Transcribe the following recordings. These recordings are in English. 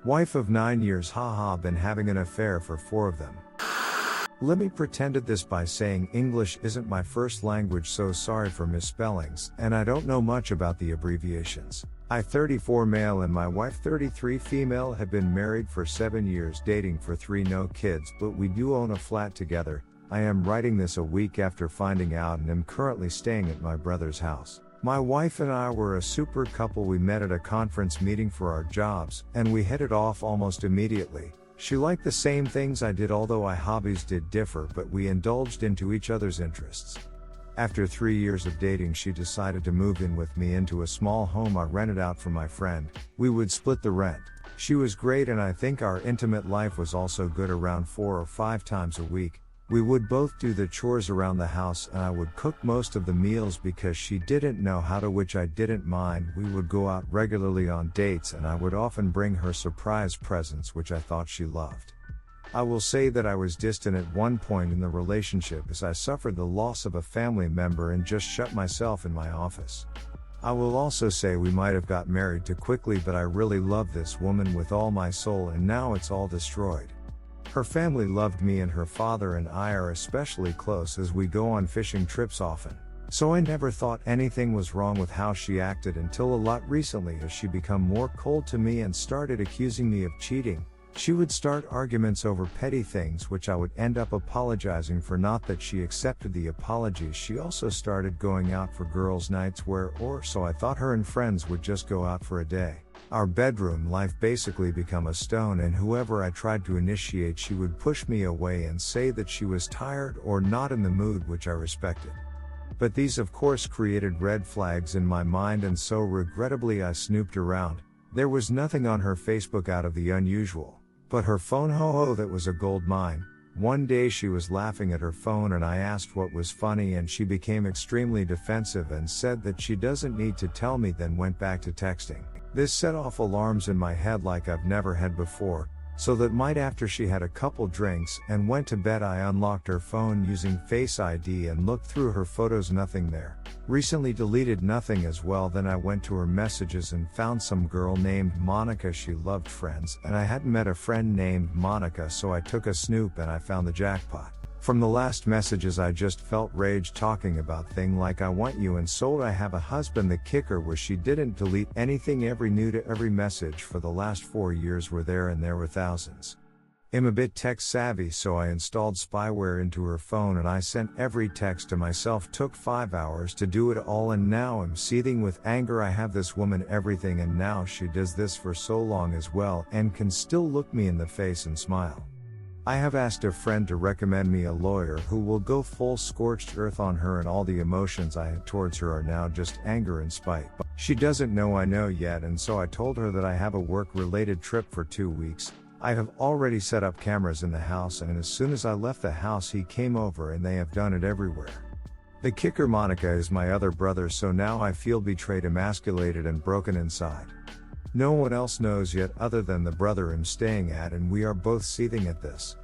Wife of 9 years, haha, been having an affair for 4 of them. Let me pretended this by saying English isn't my first language, so sorry for misspellings, and I don't know much about the abbreviations. I 34 male and my wife 33 female have been married for 7 years, dating for 3, no kids, but we do own a flat together. I am writing this a week after finding out and am currently staying at my brother's house. My wife and I were a super couple. We met at a conference meeting for our jobs, and we hit it off almost immediately. She liked the same things I did, although our hobbies did differ, but we indulged into each other's interests. After 3 years of dating, she decided to move in with me into a small home I rented out for my friend. We would split the rent. She was great, and I think our intimate life was also good. Around 4 or 5 times a week, we would both do the chores around the house, and I would cook most of the meals because she didn't know how to, which I didn't mind. We would go out regularly on dates, and I would often bring her surprise presents, which I thought she loved. I will say that I was distant at one point in the relationship as I suffered the loss of a family member and just shut myself in my office. I will also say we might have got married too quickly, but I really love this woman with all my soul, and now it's all destroyed. Her family loved me, and her father and I are especially close as we go on fishing trips often. So I never thought anything was wrong with how she acted until a lot recently, as she become more cold to me and started accusing me of cheating. She would start arguments over petty things, which I would end up apologizing for. Not that she accepted the apologies. She also started going out for girls' nights so I thought her and friends would just go out for a day. Our bedroom life basically become a stone, and whoever I tried to initiate, she would push me away and say that she was tired or not in the mood, which I respected. But these of course created red flags in my mind, and so regrettably I snooped around. There was nothing on her Facebook out of the unusual, but her phone, that was a gold mine. One day she was laughing at her phone and I asked what was funny, and she became extremely defensive and said that she doesn't need to tell me, then went back to texting. This set off alarms in my head like I've never had before, so that night after she had a couple drinks and went to bed, I unlocked her phone using Face ID and looked through her photos. Nothing there. Recently deleted nothing as well. Then I went to her messages and found some girl named Monica. She loved Friends, and I hadn't met a friend named Monica, so I took a snoop and I found the jackpot. From the last messages I just felt rage, talking about thing like I want you and sold I have a husband. The kicker was she didn't delete anything. Every new to every message for the last 4 years were there, and there were thousands. I'm a bit tech savvy, so I installed spyware into her phone and I sent every text to myself. Took 5 hours to do it all, and now I'm seething with anger. I have this woman everything, and now she does this for so long as well and can still look me in the face and smile. I have asked a friend to recommend me a lawyer who will go full scorched earth on her, and all the emotions I had towards her are now just anger and spite. She doesn't know I know yet, and so I told her that I have a work-related trip for 2 weeks. I have already set up cameras in the house, and as soon as I left the house he came over, and they have done it everywhere. The kicker, Monica is my other brother, so now I feel betrayed, emasculated and broken inside. No one else knows yet other than the brother I'm staying at, and we are both seething at this.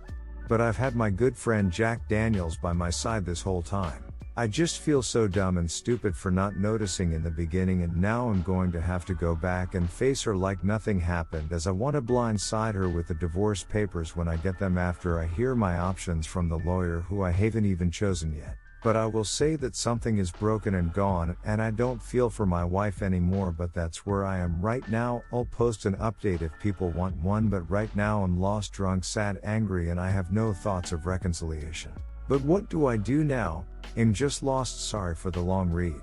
But I've had my good friend Jack Daniels by my side this whole time. I just feel so dumb and stupid for not noticing in the beginning, and now I'm going to have to go back and face her like nothing happened, as I want to blindside her with the divorce papers when I get them, after I hear my options from the lawyer who I haven't even chosen yet. But I will say that something is broken and gone, and I don't feel for my wife anymore, but that's where I am right now. I'll post an update if people want one, but right now I'm lost, drunk, sad, angry, and I have no thoughts of reconciliation. But what do I do now? I'm just lost. Sorry for the long read.